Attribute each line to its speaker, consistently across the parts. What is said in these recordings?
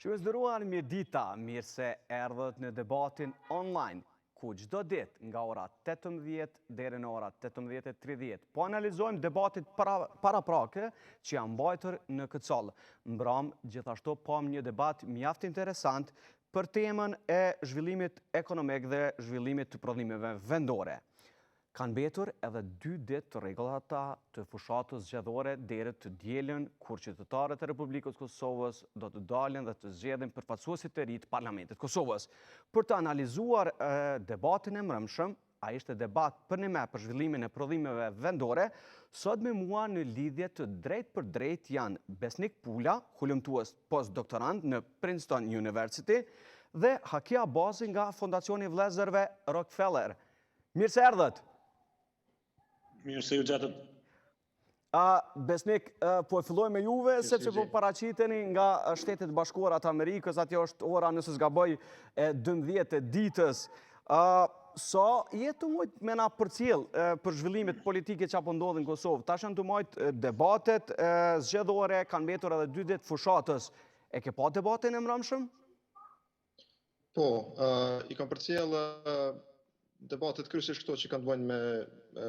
Speaker 1: Që më zderuar mjedita, mirë se erdhët në debatin online, ku çdo ditë nga ora 18 deri në ora 18:30, po analizojmë debatit paraprake që janë mbajtur në këtë sallë. Mbram, gjithashtu pam një debat mjaft interesant për temën e zhvillimit ekonomik dhe zhvillimit të prodhimeve vendore. Kanë mbetur edhe 2 ditë të rregullata të fushatës zgjedhore deri të dielën, kur qytetarët e Republikës Kosovës do të dalin dhe të zgjedhin përfaqësuesit e ri të Parlamentit Kosovës. Për të analizuar debatin e mbrëmshëm, ai ishte debat për për zhvillimin e prodhimeve vendore, sot me mua në lidhje të drejt për drejt janë Besnik Pula, hulumtues postdoktorant në Princeton University, dhe Hakia Bazi nga Fondacioni Vëllezërve Rockefeller. Mirë se erdhët.
Speaker 2: Mirë se ju gjatët.
Speaker 1: Besnik, po e filloj me juve, sepse po paraqiteni nga Shtetet Bashkuara të Amerikës, atje është ora, nëse s'gaboj, 12 e ditës. Sa jetu mojt me na përcjell për zhvillimet politike që apo ndodhin në Kosovë? Tash janë të mojt debatet zgjedhore, kanë mbetur edhe 2 ditë fushatës. E ke pa debatin e mbrëmshëm?
Speaker 3: Po, i kam përcjell debatet kryesisht këto që kanë të bëjnë me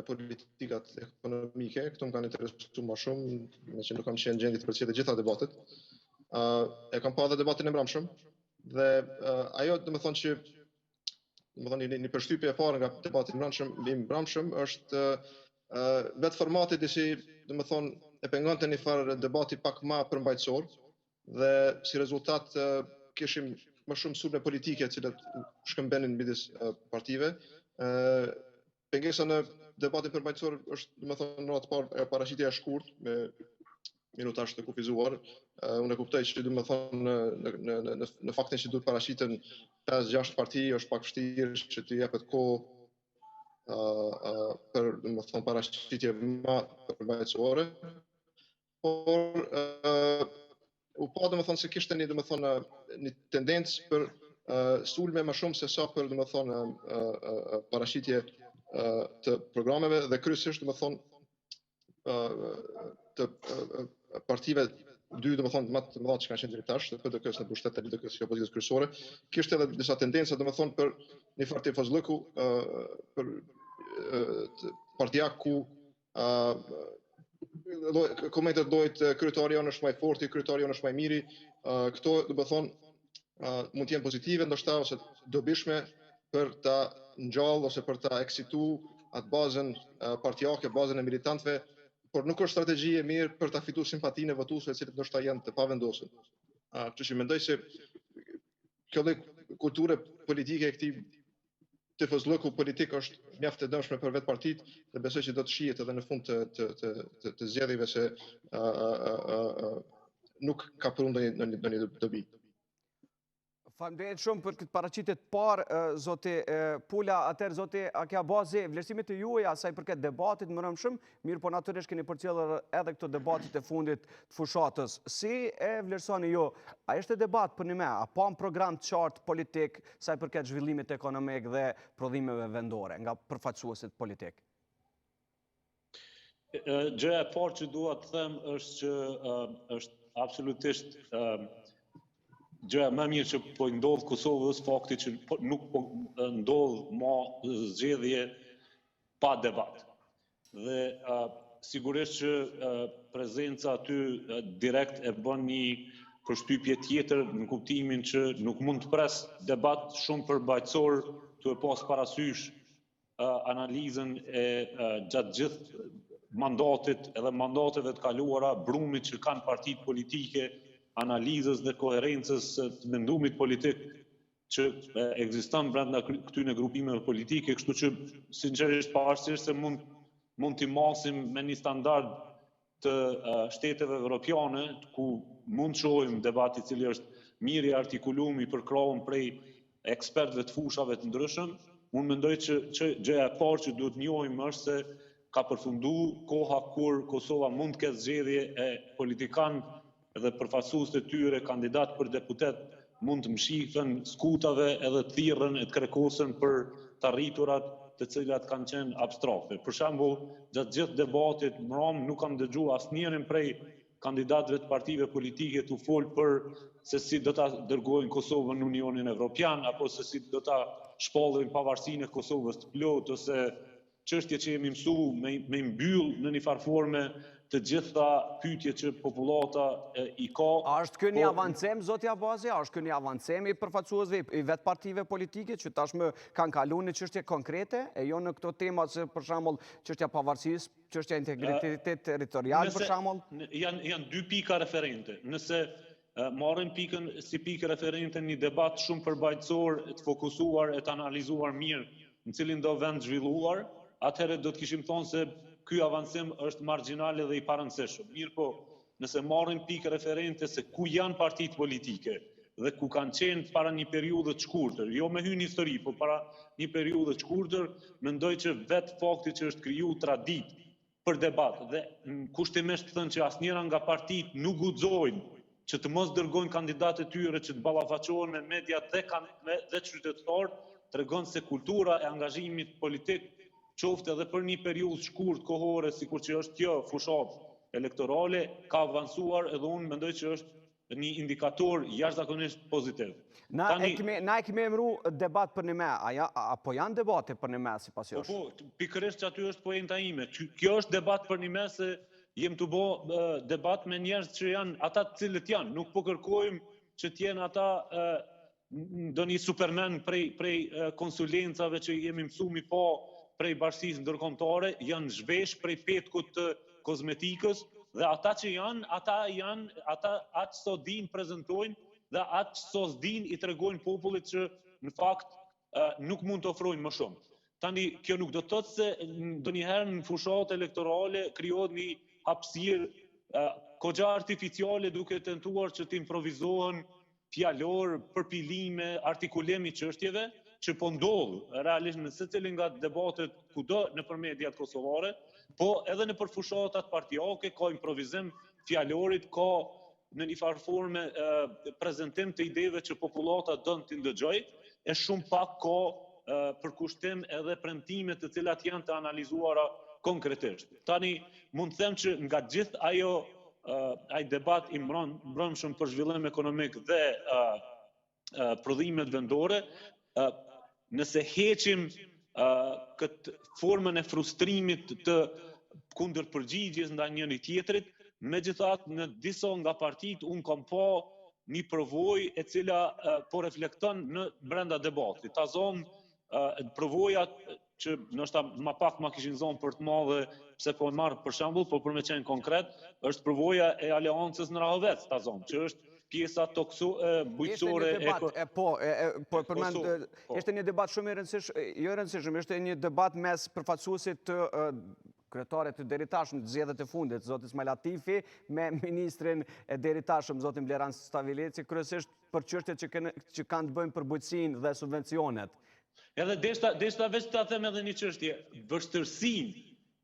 Speaker 3: politikat ekonomike. Këto më kanë interesuar më shumë, me që nuk kam qenë gjendje të përcjell të gjitha debatet. E kam pa edhe debatin e mbrëmshëm dhe ajo domethënë që një përshtypje e parë nga debati i mbrëmshëm është vetë formati disi domethënë e pengonte një farë debati pak më përmbajtësor dhe si rezultat kishim më shumë sulme politike të cilat shkëmbenin midis partive. Pengesa në debatin përmbajtësor është domethënë në atë parë paraqitja e shkurt me minutash të kufizuar. Unë e kuptoj që domethënë në faktin që duhet paraqiten 5-6 parti është pak vështirë që të jepet kohë për domethënë paraqitje më përmbajtësore. Por u pa domethënë se kishte një tendencë për sulme më shumë se sa për domethënë paraqitje të programeve dhe kryesisht domethënë të partive dy domethënë më të mëdha që kanë qenë deri tash, PDK-s në pushtet të LDK-s që opozitës kryesore, kishte edhe disa tendenca domethënë për një farë tifozllëku për partia ku komentet llojit kryetari jonë është më i fortë, kryetari jonë është më i miri, këto domethënë mund të jenë pozitive ndoshta ose dobishme për ta ngjall ose për ta eksitu atë bazën partijake, bazën e militantëve, por nuk është strategji e mirë për ta fituar simpatinë e votuesve, të cilët ndoshta janë të pavendosur. Kështu që mendoj se kjo lloj kulture politike e këtij tifozllëku politik është mjaft e dëmshme për vetë partitë dhe besoj që do të shihet edhe në fund të zgjedhjeve se nuk ka për ndonjë dobi.
Speaker 1: Faleminderit shumë për këtë paraqitje të parë, zoti Pula. Atëherë zoti Hakia Bazi, vlerësimet e juaja sa i përket debatit më mbrëmshëm, mirë po natyrisht keni përcjellur edhe këto debatit e fundit të fushatës. Si e vlerësoni ju? A ishte debat për a pa një program të qartë politik sa i përket zhvillimit ekonomik dhe prodhimeve vendore nga përfaqësuesit politik?
Speaker 2: Gjëja e parë që dua të them është që është absolutisht gjëja më mirë që po ndodh Kosovës fakti që nuk po ndodh më zgjedhje pa debat. Dhe sigurisht që prezenca aty direkt e bën një përshtypje tjetër në kuptimin që nuk mund të pres debat shumë përmbajtësor të e pas parasysh analizën e gjatë gjithë mandatit edhe mandateve të kaluara, brumit që kanë partitë politike, analizës dhe koherencës të mendumit politik që ekziston brenda këtyre grupimeve politike, kështu që sinqerisht pavarësisht se mund t'i masim me një standard të shteteve evropiane, ku mund shohim debati i cili është mirë i artikuluar, i përkrahur prej ekspertëve të fushave të ndryshëm, unë mendoj që gjëja e parë që duhet njohim është se ka përfunduar koha kur Kosova mund të ketë zgjedhje e politikanë edhe përfaqësues të tyre, kandidat për deputet, mund të mshihen skutave edhe të thirrën e të kërkosen për të arriturat të cilat kanë qenë abstrakte. Për shembull, gjatë gjithë debatit nuk kam dëgjuar asnjërin prej kandidatëve të partive politike të folë për se si do ta dërgojnë Kosovën në Unionin Evropian, apo se si do ta shpallin pavarësinë e Kosovës të plotë, ose çështje që jemi mësu me mbyll në një farë forme të gjitha pyetje që popullata i ka.
Speaker 1: A është ky një avancim, zoti Abazi? A është ky një avancim i përfaqësuesve i vetë partive politike që tashmë kanë kaluar në çështje konkrete e jo në këto tema si për shembull çështja pavarësisë, çështja integritetit territorial për shembull?
Speaker 2: Janë dy pika referente. Nëse marrim pikën si pikë referente një debat shumë përbajtësor, të fokusuar e të analizuar mirë në cilin do vend zhvilluar, atëherë do të kishim thonë se ky avancim është marginal dhe i parëndësishëm. Mirë po, nëse marrim pikë referente se ku janë partitë politike dhe ku kanë qenë para një periudhë të shkurtër, jo me hyrje në histori, po para një periudhë të shkurtër, mendoj që vetë fakti që është kriju traditë për debat dhe kushtimisht thënë që asnjëra nga partitë nuk guxojnë që të mos dërgojnë kandidatë të tyre që të ballafaqohen me mediat dhe qytetarët, tregon se kultura e angazhimit politik qoftë edhe për një periudhë shkurt kohore, sikur që është kjo fushatë elektorale, ka avancuar edhe unë mendoj që është një indikator jashtëzakonisht pozitiv.
Speaker 1: Na e kemi emëru debat për një me, apo janë debate për një me sipas jush?
Speaker 2: Po, pikërisht që aty është poenta ime. Kjo është debat për një me se jem të bo debat me njerëz që janë ata të cilët janë. Nuk po kërkojmë që t'jenë ata do një supermen prej konsulencave që jemi mësu mi pa prej bashkësisë ndërkombëtare, janë zhvesh prej petkut të kozmetikës dhe ata që janë, ata atë so din prezentojnë dhe atë so din i tregojnë popullit që në fakt nuk mund të ofrojnë më shumë. Tani, kjo nuk do të thotë se ndonjëherë në fushat elektorale krijohet një hapësirë kogja artificiale duke tentuar që të improvizohen fjalor, përpilime, artikulimi çështjeve, që po ndodhë realisht në secilin nga debatet kudo nëpër mediat kosovare, po edhe nëpër fushatat partijake ka improvizim fjalorit, ka në një farë forme prezantim të ideve që popullata don t'i ndëgjoj, e shumë pak ka përkushtim edhe premtime të cilat janë të analizuara konkretisht. Tani mund të them që nga gjithë ai debat i mbrëmshëm për zhvillim ekonomik dhe prodhimet vendore, nëse heqim këtë formën e frustrimit të kundër përgjigjes ndaj njëri tjetrit, megjithatë në disa nga partitë unë kam pa një përvojë e cila po reflekton në brenda debatit. Ta zonë përvojat që ndoshta më pak ma kishin zonë për të madhe pse po e marr për shembull, po për me qenë konkret, është përvoja e aleancës në Rahovec, ta zonë, që është pjesa bujqësore
Speaker 1: ishte një debat shumë i rëndësishëm, ishte një debat mes përfaqësuesit të kryetarit të deritashëm të zgjedhjeve të fundit, zoti Ismail Latifi, me ministrin e deritashëm, zotin Bleran Stavileci, kryesisht për çështjet që kanë të bëjnë për bujqësinë dhe subvencionet.
Speaker 2: Edhe deshta veç ta them edhe një çështje, vështirësinë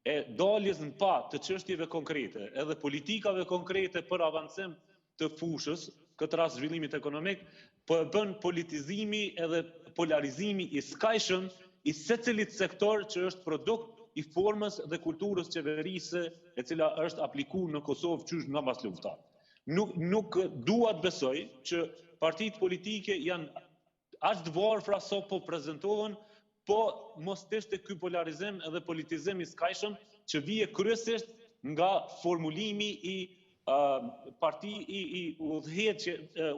Speaker 2: e daljes në pa të çështjeve konkrete, edhe politikave konkrete për avancim të fushës, këtë rast zhvillimit ekonomik, po e bën politizimi edhe polarizimi i skajshëm i secilit sektor që është produkt i formës dhe kulturës qeverisë e cila është aplikuar në Kosovë qysh nga pas lufta. Nuk dua të besoj që partitë politike janë aq të varfra sa po prezantohen, po mos ishte ky polarizim edhe politizim i skajshëm që vije kryesisht nga formulimi i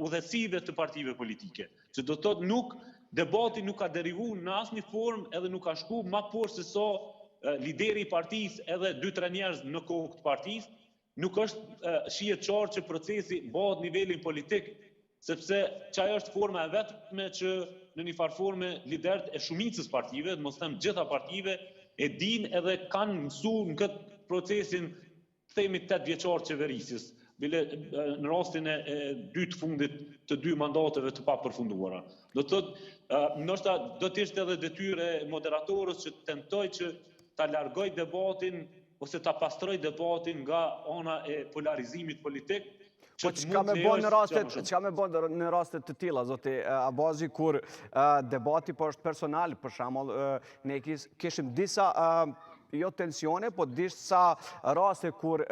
Speaker 2: udhëhecive të partive politike. Që do të thotë debati nuk ka derivuar në asnjë formë edhe nuk ka shku më poshtë se sa lideri i partisë edhe 2-3 njerëz në kokë të partisë, nuk është shihet qartë që procesi bëhet nivelin politik, sepse çajo është forma e vetme që në një farë forme liderët e shumicës partive, mos them gjitha partive, e din edhe kanë mësuar në këtë procesin themi 8 vjeçar qeverisjes, bile në rastin e dytë fundit të 2 mandateve të papërfunduara. Do të thotë, ndoshta do të ishte edhe detyrë e moderatorës që tentoj që ta largoj debatin ose ta pastroj debatin nga ana e polarizimit politik.
Speaker 1: Po çka me bën në rastet të tilla, zoti Abazi, kur debati po është personal, për shembull, ne kishim disa jo tensione, po disht sa raste kur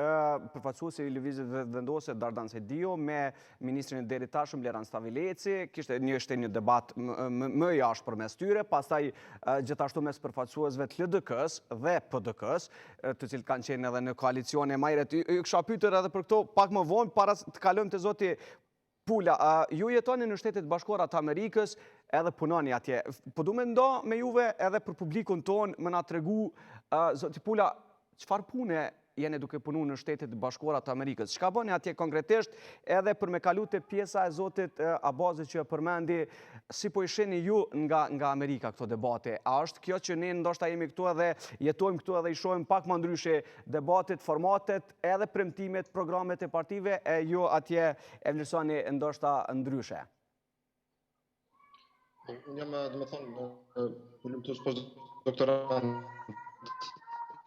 Speaker 1: përfaqësuesi i lëvizjes vendose Dardan Sedio me ministrin e deri tashëm Leran Stavileci, ishte një debat më i ashpër mes tyre, pastaj gjithashtu mes përfaqësuesve të LDK-s dhe PDK-s, të cilët kanë qenë edhe në koalicione majret. Ju kisha pyetur edhe për këto pak më vonë, para të kalojmë te zoti Pula, ju jetoni në Shtetet Bashkuara të Amerikës edhe punoni atje. Po du me ndo me juve edhe për publikun tonë më na tregu, zoti Pula, çfarë pune jeni duke punu në Shtetet Bashkuara të Amerikës? Çka bëni atje konkretisht edhe për me kalu te pjesa e zotit Abazit që përmendi, si po i shihni ju nga Amerika këto debate? A është kjo që ne ndoshta jemi këtu edhe jetojmë këtu edhe i shohim pak më ndryshe debatet, formatet, edhe premtimet, programet e partive, e ju atje e vlerësoni ndoshta ndryshe?
Speaker 3: Unë jam, dhe me thonë, pëllimtus postdoktorant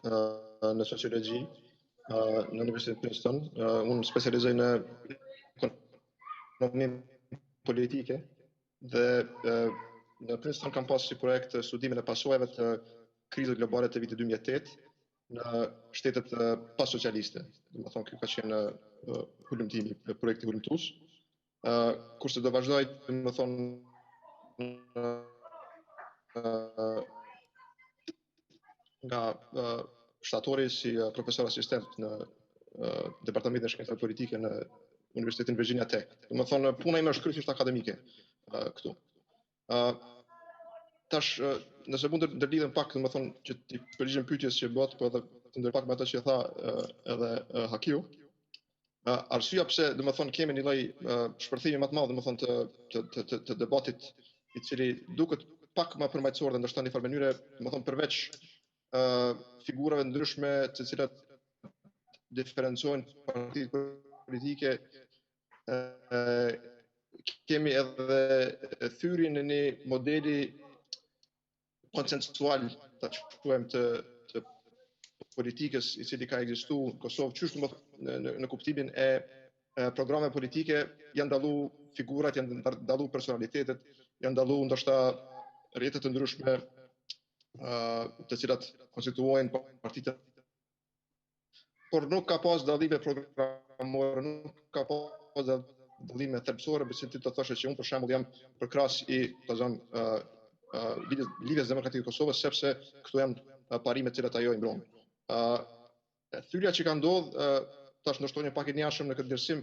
Speaker 3: në sociologji në Universitetin Princeton. Unë specializoj në ekonomi politike dhe në Princeton kam pasur si projekt studimin e pasojave të krizës globale të vitit 2008 në shtetet pas-socialiste. Dhe me thonë, kjo ka qenë hulumtimi, projekti hulumtus. Kurse do vazhdoj, dhe me thonë, nga shtatori si profesor asistent në Departamentin e Shkencave Politike në Universitetin Virginia Tech. Do të thonë, puna ime është kryesisht akademike këtu. Tash, nëse mund të ndërlidhem pak, do të thonë që ti përgjigjem pyetjes që bëhet, po edhe të ndër pak me atë që tha edhe Hakiu. Arsyeja pse, do të thonë, kemi një lloj shpërthimi më të madh, do të thonë të debatit i cili duket pak më përmbajtësor dhe ndoshta në një farë mënyrë, do të thonë përveç figurave ndryshme të cilat diferencojnë partitë politike, kemi edhe thyrjen e një modeli konsensual, ta quajmë të politikës i cili ka ekzistuar në Kosovë, qysh në kuptimin e programeve politike janë dallu figurat, janë dallu personalitetet, janë dallu ndoshta rrjetet të ndryshme të cilat konstituojnë partitë. Por nuk ka pas dallime programore, nuk ka pas dallime thelbësore, besoj ti të thoshe që unë për shembull jam përkrahas i Lidhjes Demokratike të Kosovës, sepse këto janë parimet të cilat ajo i mbron. Thyrja që ka ndodhur, tash ndoshta një pak i njashëm në këtë ndërsim,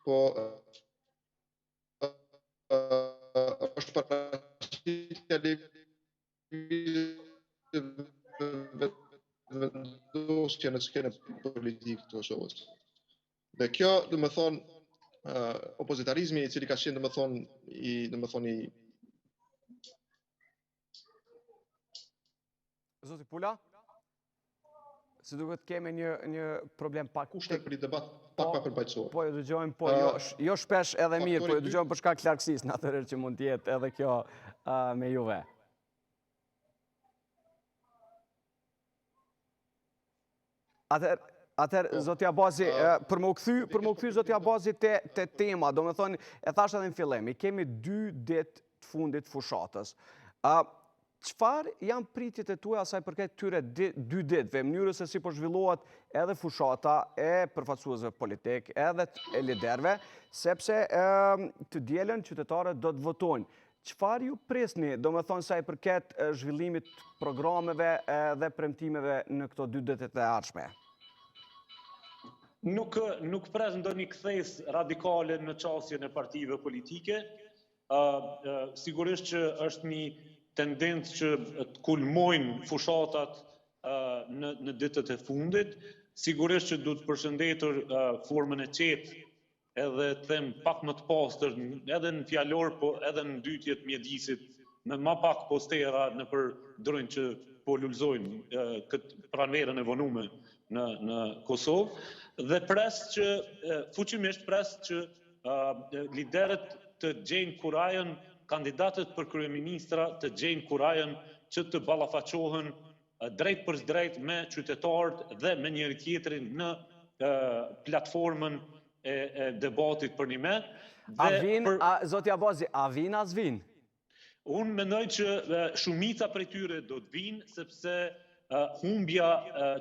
Speaker 3: po është paraqitja vendosje në skenën politike të Kosovës. Dhe kjo, do të thonë, opozitarizmi i cili ka qenë, do të thonë,
Speaker 1: Zoti Pula, si duket kemi një problem pak
Speaker 3: kushtet për një debat pak më përmbajtësor.
Speaker 1: Po ju dëgjojmë, po jo shpesh edhe mirë, po ju dëgjojmë për shkak të largësisë, në atëherë që mund të jetë edhe kjo me juve. Atëherë, zoti Abazi, për më u kthy zoti Abazi te tema, do me thonë, e thash edhe në fillim, i kemi 2 ditë të fundit fushatës. Çfarë janë pritjet e tuaja asaj përket këtyre 2 ditëve, mënyrës se si po zhvillohet edhe fushata e përfaqësuesve politik, edhe e liderëve, sepse të dielën qytetarët do të votojnë. Çfarë ju presni, do me thonë, sa i përket zhvillimit programeve dhe premtimeve në këto 2 ditët e ardhshme?
Speaker 2: Nuk pres ndonjë kthesë radikale në qasjen e partive politike. Sigurisht që është një tendencë që të kulmojnë fushatat në ditët e fundit. Sigurisht që du të përshëndetur formën e qetë edhe të them pak më të pastër, edhe në fjalor, po edhe në ndytjet mjedisit, me ma pak postera në për drojnë që po lulzojnë këtë pranverën e vonume në Kosovë, dhe fuqimisht pres që liderët të gjejnë kurajën, kandidatët për kryeministra të gjejnë kurajën që të ballafaqohen drejt për drejt me qytetarët dhe me njëri tjetrin në platformën e debatit për një me.
Speaker 1: Zoti Abazi, a vin as vin?
Speaker 2: Unë mendoj që shumica prej tyre do të vinë, sepse humbja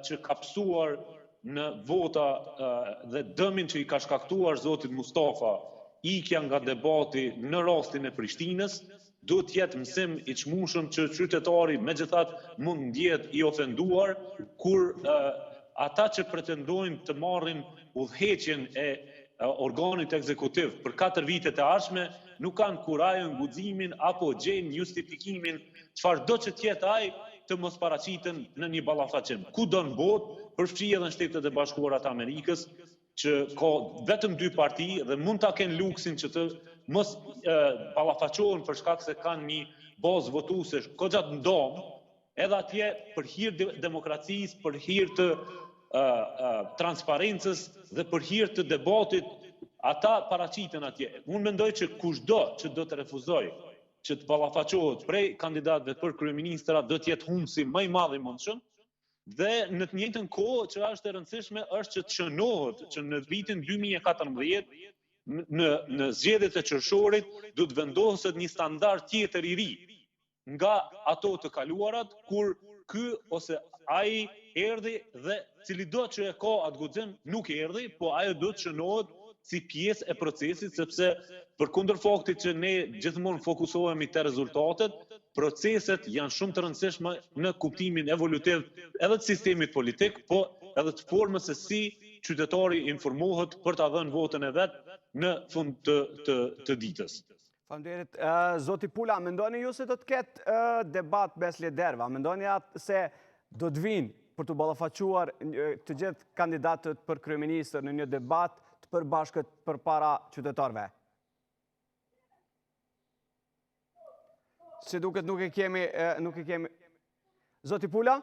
Speaker 2: që ka psuar në vota dhe dëmin që i ka shkaktuar zotit Mustafa, ikja nga debati në rastin e Prishtinës, do të jetë mësim i çmueshëm që qytetari megjithatë mund ndjehet i ofenduar kur ata që pretendojnë të marrin udhëheqjen e organit ekzekutiv për 4 vitet e ardhshme nuk kanë kurajën, guximin apo gjejnë justifikimin çfarëdo që të jetë ai të mos paraqiten në një ballafaqim. Kudo në botë, përfshi edhe në Shtetet e Bashkuara të Amerikës, që ka vetëm 2 parti dhe mund ta kenë luksin që të mos ballafaqohen për shkak se kanë një bazë votuese goxha të ndomë, edhe atje për hir të demokracisë, për hir të transparencës dhe për hir të debatit, ata paraqiten atje. Unë mendoj që kushdo që do të refuzoj që të ballafaqohet prej kandidatëve për kryeministra do të jetë humbsi më i madh i mundshëm. Dhe në të njëjtën kohë që është e rëndësishme është që të shënohet që në vitin 2014 në zgjedhjet e qershorit do të vendoset një standard tjetër i ri nga ato të kaluarat kur ky ose ai erdhi dhe cili do që e ka atë guxim nuk erdhi, po ajo do të shënohet si pjesë e procesit sepse përkundër faktit që ne gjithmonë fokusohemi te rezultatet, proceset janë shumë të rëndësishme në kuptimin evolutiv edhe të sistemit politik, po edhe të formës se si qytetari informohet për ta dhënë votën e vet në fund të ditës.
Speaker 1: Faleminderit. Zoti Pula, mendoni ju se do të ketë debat mes liderëve? Mendoni se do të vinë për të ballafaquar të gjithë kandidatët për kryeministër në një debat të përbashkët përpara qytetarëve? Se duket nuk e kemi... Zoti Pula?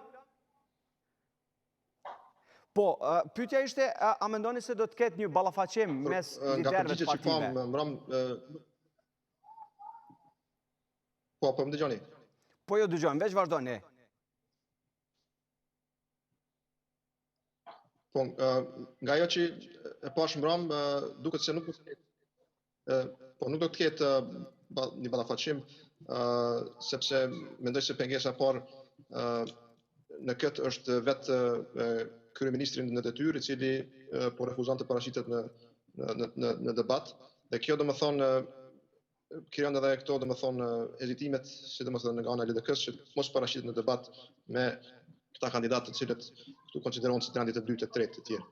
Speaker 1: Po, pyetja ishte, a mendoni se do të ketë një ballafaqim mes liderëve të partive?
Speaker 3: Po më dëgjoni?
Speaker 1: Po jo dëgjojmë, veç vazhdoni.
Speaker 3: Po, nga ajo që e pash mbram, duket se nuk do të ketë një ballafaqim, sepse mendoj se pengesa parë në këtë është vetë kryeministri në detyrë, i cili po refuzon të paraqitet në debat, dhe kjo domethënë krijon edhe këto domethënë hezitimet, sidomos nga ana e LDK-s që mos paraqitet në debat me këta kandidatë të cilët këtu konsiderohen si kandidatë të dytë e tretë të tjerë.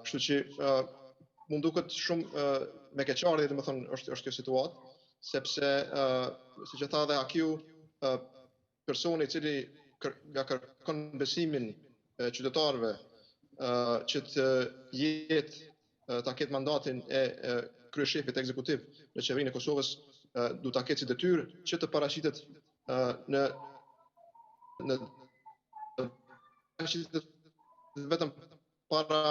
Speaker 3: Kështu që mund duket shumë me keqardhje domethënë është kjo situatë, sepse siç e tha dhe Akiu, personi i cili ja kërkon besimin e qytetarëve që të jetë ta ketë mandatin e kryeshefit ekzekutiv në qeverinë e Kosovës, du ta ketë si detyrë që të paraqitet në vetëm para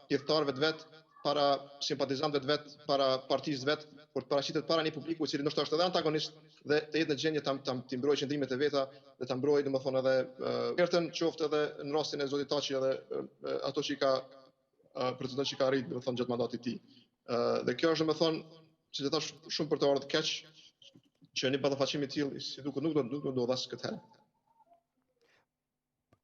Speaker 3: thjestarëve të vet, para simpatizantëve të vet, para partisë të vet, por të paraqitet para një publiku i cili ndoshta është edhe antagonist dhe të jetë në gjendje të mbrojë qëndrimet e veta dhe ta mbrojë domethënë edhe ertën qoftë edhe në rastin e zotit Taçi edhe ato që i ka pretendon që i ka arrit domethënë gjatë mandatit të tij. Dhe kjo është domethënë, siç e thash, shumë për të ardhur keq që një ballafaqim i tillë si duket nuk do ndodhas këtë herë.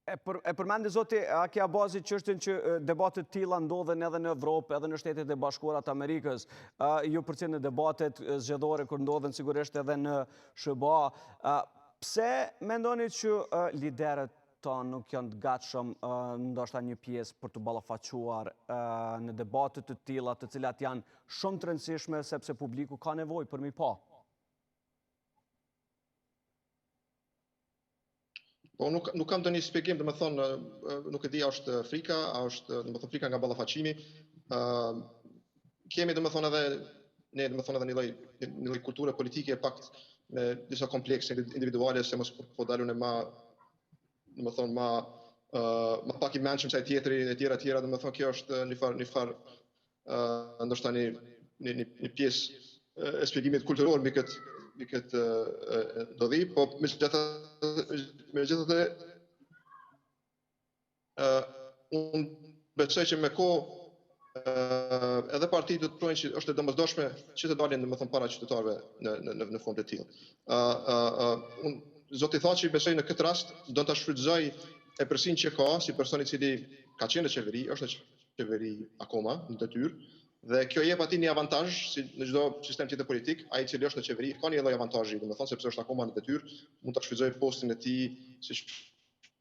Speaker 1: E përmendi zoti Aki Abazi çështën që debatet tilla ndodhen edhe në Evropë, edhe në Shtetet e Bashkuara të Amerikës, ju përcjell në debatet zgjedhore kur ndodhen sigurisht edhe në SBA. Pse mendoni që liderët tonë nuk janë të gatshëm ndoshta një pjesë për të ballafaquar në debate të tilla, të cilat janë shumë të rëndësishme sepse publiku ka nevojë për mi pa?
Speaker 3: Po nuk kam ndonjë shpjegim, domethënë nuk e di a është frika, a është domethënë frika nga ballafaqimi. Kemi domethënë edhe një lloj kulture politike pak me disa komplekse individuale se mos po dalun e domethënë ma pak i mençëm se ai tjetri e tjera, domethënë kjo është një far ndoshta një pjesë e shpjegimit kulturor mbi këtë ndodhi, po megjithatë unë besoj që me kohë edhe partitë do të projnë që është e domosdoshme që të dalin domethënë para qytetarëve në fond të tillë. Zoti Thaçi besoj në këtë rast do ta shfrytëzoj e përsin që ka si person I cili ka qenë në qeveri, është në qeveri akoma në detyrë, dhe kjo jep atij një avantazh si në çdo sistem tjetër politik, ai I cili është në qeveri ka një lloj avantazhi, domethënë sepse është akoma në detyrë, mund ta shfrytëzojë postin e tij siç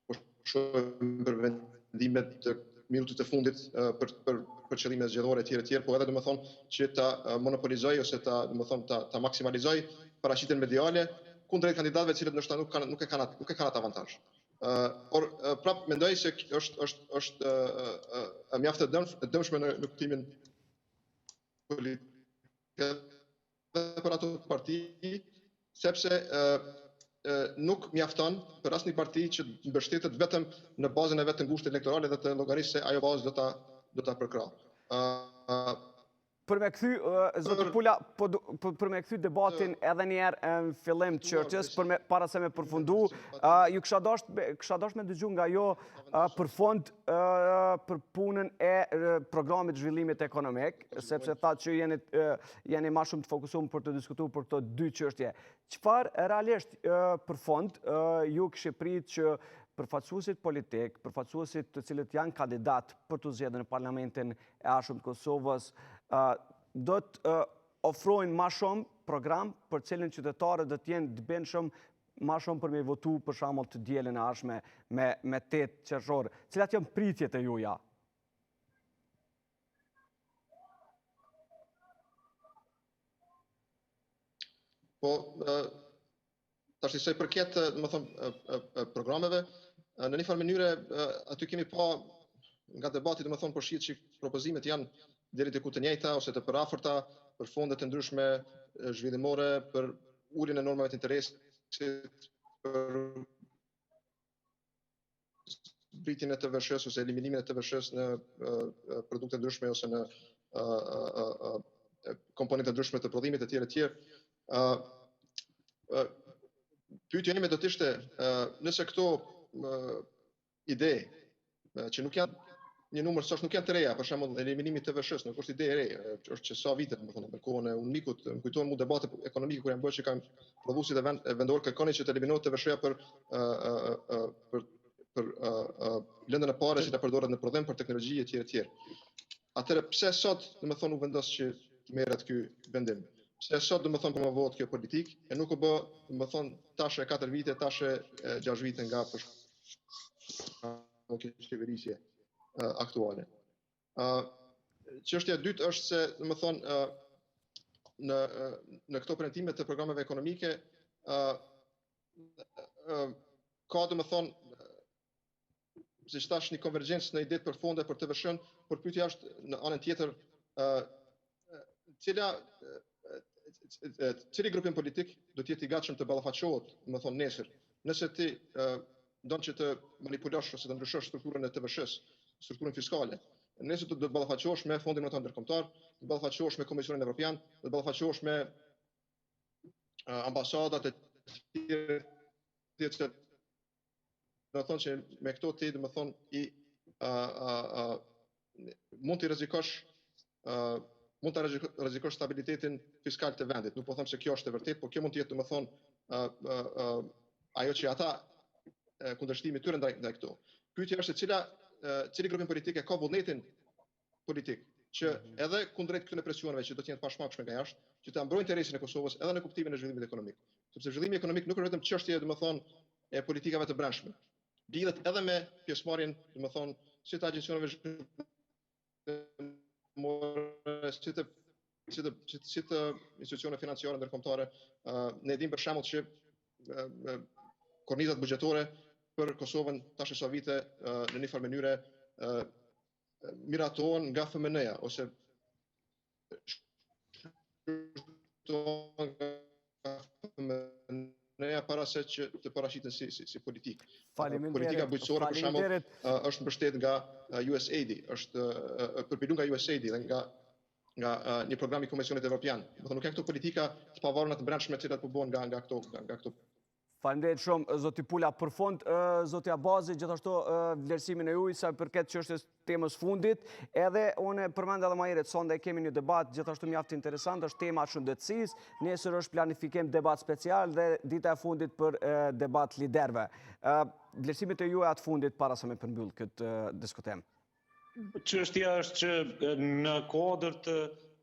Speaker 3: po shohim për vendimet të minutit të fundit për qëllime zgjedhore etj, po edhe domethënë që ta monopolizoj ose ta maksimalizoj paraqitjen mediale kundrejt kandidatëve të cilët ndoshta nuk e kanë atë avantazh. Por prap mendoj se është mjaft e dëmshme në kuptimin politik për ato parti, sepse nuk mjafton për asnjë parti që mbështetet vetëm në bazën e vet të ngushtë elektorale dhe të llogarisë se ajo bazë do ta përkrahë.
Speaker 1: Për me kthy, zoti Pula, për me kthy debatin edhe një herë në fillim të çështjes, para se me përfundu, ju kisha dashur me dëgju nga jo për fond për punën e programit zhvillimit ekonomik, sepse thatë që jeni më shumë të fokusuar për të diskutuar për këto dy çështje. Çfarë realisht për fond ju kishit prit që përfaqësuesit politik, përfaqësuesit të cilët janë kandidat për të zgjedhur në Parlamentin e Ashëm të Kosovës, do të ofrojnë më shumë program për cilën qytetarët do të jenë të bënshëm më shumë për me votu për shembull të dielën e ardhshme me 8 qershor. Cilat janë pritjet e juaja?
Speaker 3: Po, tash sa I përket, domethënë programeve, në një farë mënyrë aty kemi pa nga debati, domethënë po shihet që propozimet janë deri diku të njëjta ose të përafërta për fonde të ndryshme zhvillimore, për uljen e normave të interesit, për zbritjen e TVSH-s ose eliminimin e TVSH-s në produkte ndryshme ose në komponente ndryshme të prodhimit etj. Pyetja ime do të ishte, nëse këto ide që nuk janë një numër sosh nuk janë të reja, për shembull eliminimi I TVSH-s, nuk është ide e re, është që sa vite, domethënë, në kohën e UNMIK-ut, më kujtohen mu debate ekonomike kur janë bërë që kanë prodhuesit e vendor kërkonin që të eliminohet TVSH-ja për lëndën e parë që ta përdoret në prodhim për teknologji etj. Atëherë pse sot, domethënë, u vendos që merret ky vendim? Pse sot, domethënë, promovohet kjo politik e nuk u bë, domethënë, tash e 4 vite, tash e 6 vite nga qeverisje aktuale. Çështja e dytë është se, domethënë, në këto premtime të programeve ekonomike ka, domethënë, siç thash, një konvergjencë në idetë për fonde për TVSH-n, por pyetja është në anën tjetër, cili grupin politik do të jetë I gatshëm të ballafaqohet, domethënë nesër, nëse ti don që të manipulosh ose të ndryshosh strukturën e TVSH-s, strukturën fiskale. Nëse do të ballafaqohesh me Fondin Monetar Ndërkombëtar, do të ballafaqohesh me Komisionin Evropian, do të ballafaqohesh me ambasadat e tjera, do të thonë që me këto ti, do të thonë mund të rrezikosh stabilitetin fiskal të vendit. Nuk po them se kjo është e vërtetë, por kjo mund të jetë, do të thonë, ajo që ata kundërshtimi tyre ndaj këto. Pyetja është se cili grupin politik ka vullnetin politik që edhe kundrejt këtyre presioneve që do të jenë të pashmangshme nga jashtë, që ta mbrojnë interesin e Kosovës edhe në kuptimin e zhvillimit ekonomik. Sepse zhvillimi ekonomik nuk është vetëm çështje, domethënë, e politikave të brendshme. Lidhet edhe me pjesëmarrjen, domethënë, si të agjencioneve si të institucione financiare ndërkombëtare. Ne dim për shembull që kornizat buxhetore për Kosovën tash sa vite në një farë mënyre miratohen nga FMN-ja ose FMN-ja para se që të paraqiten si politik. Politika bujqësore për shembull është mbështetur nga USAID, është përpiluar nga USAID dhe nga një program I Komisionit Evropian. Do të thonë nuk janë këto politika të pavarura të brendshme të cilat po bëhen nga këto
Speaker 1: Faleminderit shumë, zoti Pula. Për fund, zoti Abazi, gjithashtu vlerësimin e juaj sa i përket çështjes temës fundit, edhe unë përmend edhe më herët, sonde kemi një debat gjithashtu mjaft interesant, është tema shëndetësisë, nesër është planifikim debat special dhe dita e fundit për debat liderëve. Vlerësimet e juaja të fundit para se me përmbyll këtë diskutim.
Speaker 2: Çështja është që në kuadër të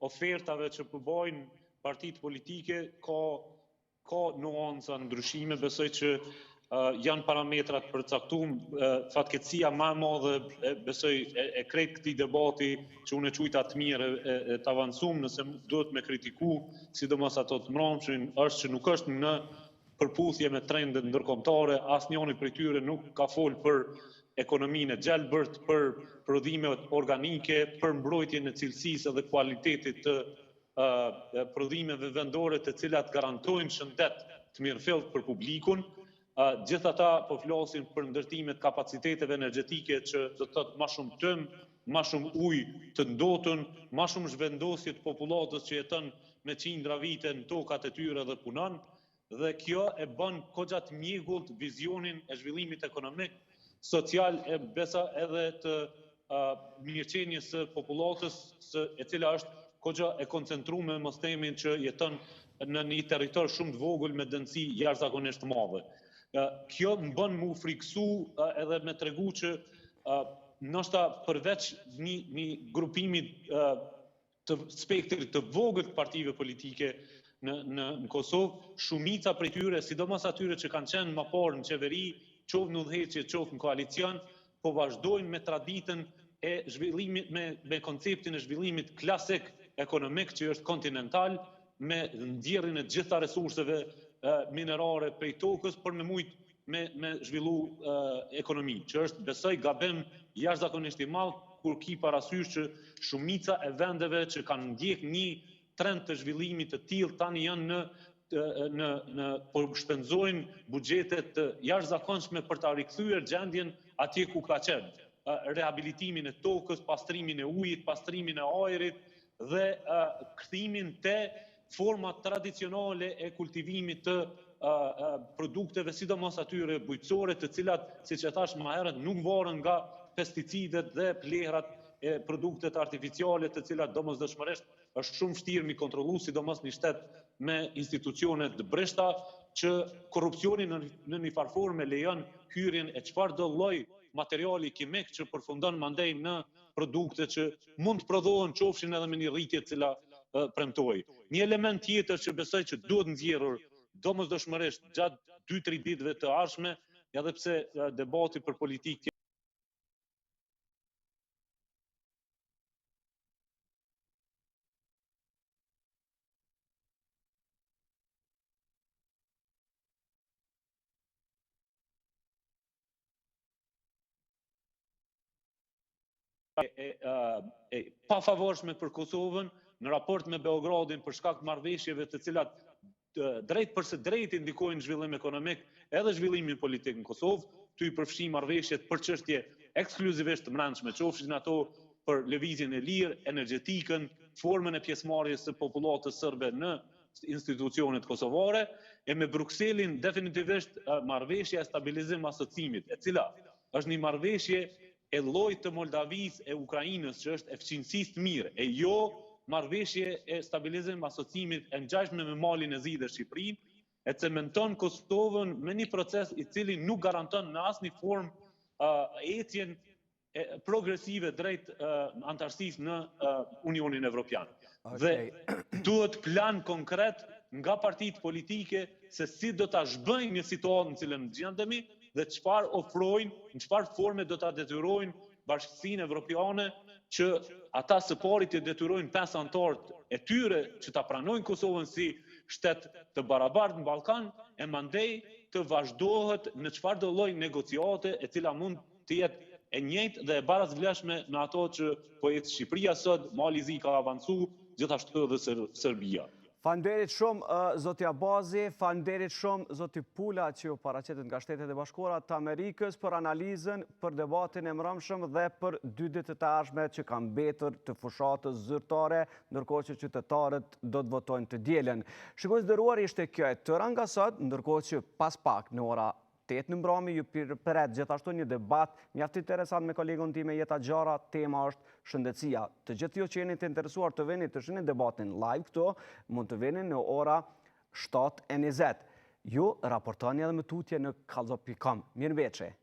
Speaker 2: ofertave që përbojnë partitë politike ka nuanca ndryshime, besoj që janë parametrat përcaktuar. Fatkeqësia më e madhe besoj e krejt këtij debati që unë e quajta të mirë e të avancuar, nëse duhet me kritiku, sidomos ato të mbrëmshëm, është që nuk është në përputhje me trendet ndërkombëtare, asnjëri prej tyre nuk ka folur për ekonominë e gjelbërt, për prodhimet organike, për mbrojtjen e cilësisë dhe kualitetit të prodhimeve vendore të cilat garantojnë shëndet të mirëfillt për publikun. Gjithë ata po flasin për ndërtimet kapaciteteve energjetike që do të thotë më shumë tëm, më shumë ujë të ndotën, më shumë zhvendosje të popullatës që jeton me qindra vite në tokat e tyre dhe punon, dhe kjo e bën goxha të mjegullt vizionin e zhvillimit ekonomik, social e besa edhe të mirëqenies së popullatës, e cila është goxha e koncentruar mos themin që jeton në një territor shumë të vogël me dënsi jashtëzakonisht të madhe. Kjo më bën mu friksu edhe me tregu që ndoshta përveç një grupimi të spektrit të vogël të partive politike në Kosovë, shumica prej tyre, sidomos atyre që kanë qenë më parë në qeveri, qoftë në udhëheqje, qoftë në koalicion, po vazhdojnë me traditën e zhvillimit, me konceptin e zhvillimit klasik ekonomik që është kontinental, me ndjerrin e gjitha resurseve minerare prej tokës për me mujt me zhvillu ekonomi, që është besoj gabim jashtëzakonisht i madh kur ki parasysh që shumica e vendeve që kanë ndjek një trend të zhvillimit të tillë tani janë po shpenzojnë buxhetet të jashtëzakonshme për ta rikthyer gjendjen atje ku ka qenë. Rehabilitimin e tokës, pastrimin e ujit, pastrimin e ajrit dhe kthimin te format tradicionale e kultivimit të produkteve, sidomos atyre bujqësore, të cilat, siç e thash më herët, nuk varen nga pesticidet dhe plehrat e produktet artificiale, të cilat domosdoshmërisht është shumë vështirë mi kontrollu, sidomos një shtet me institucione të breshta, që korrupsioni në një farë forme lejon hyrjen e çfarëdo lloj materiali kimik që përfundon mandej në produkte që mund të prodhohen, qofshin edhe me një rritje e cila premtoi. Një element tjetër që besoj që duhet nxjerrur domosdoshmërisht gjatë 2-3 ditëve të ardhshme, edhe pse debati për politikë pa favorshme për Kosovën në raport me Beogradin për shkak të marrëveshjeve të cilat drejt përse drejt indikojnë zhvillim ekonomik edhe zhvillimin politik në Kosovë, ty i përfshi marrëveshjet për çështje ekskluzivisht të brendshme, qofshin ato për lëvizjen e lirë, energjetikën, formën e pjesëmarrjes së popullatës serbe në institucionet kosovare, e me Brukselin definitivisht marrëveshja e stabilizim asocimit, e cila është një marrëveshje e llojit të Moldavisë e Ukrainës, që është e fqinësisë të mirë, e jo marrëveshje e stabilizim asocimit e ngjashme me Malin e Zi dhe Shqipërinë, e cementon Kosovën me një proces i cili nuk garanton në asnjë formë ecjen progresive drejt antarësisë në Unionin Evropian. Dhe duhet plan konkret nga partitë politike se si do ta zhbëjnë një situatë në cilën gjendemi dhe çfarë ofrojnë, në çfarë forme do ta detyrojnë Bashkinë Evropiane që ata së pari të detyrojnë 5 anëtarët e tyre që ta pranojnë Kosovën si shtet të barabartë në Ballkan, e mandej të vazhdohet në çfarëdo lloj negociate e cila mund të jetë e njëjtë dhe e barazvleshme me ato që po ecë Shqipëria sot, Mali i Zi ka avancu, gjithashtu edhe Serbia.
Speaker 1: Falënderit shumë, zoti Abazi, falënderit shumë, zoti Pula, që ju paraqitet nga Shtetet e Bashkuara të Amerikës për analizën, për debatin e mbrëmshëm dhe për 2 ditët e ardhshme që kanë mbetur të fushatës zyrtare, ndërkohë që qytetarët do të votojnë të dielën. Shikues nderuar, ishte kjo e tëra nga sot, ndërkohë që pas pak në ora 8 në mbrëmje ju përpret gjithashtu një debat mjaft interesant me kolegun time Jeta Gjara, tema është shëndetësia. Të gjithë ju që jeni të interesuar të veni të shihni debatin live këtu, mund të veni në ora 7:20. Ju raportoni edhe më tutje në kallzo.com. Mirëmbëjtje.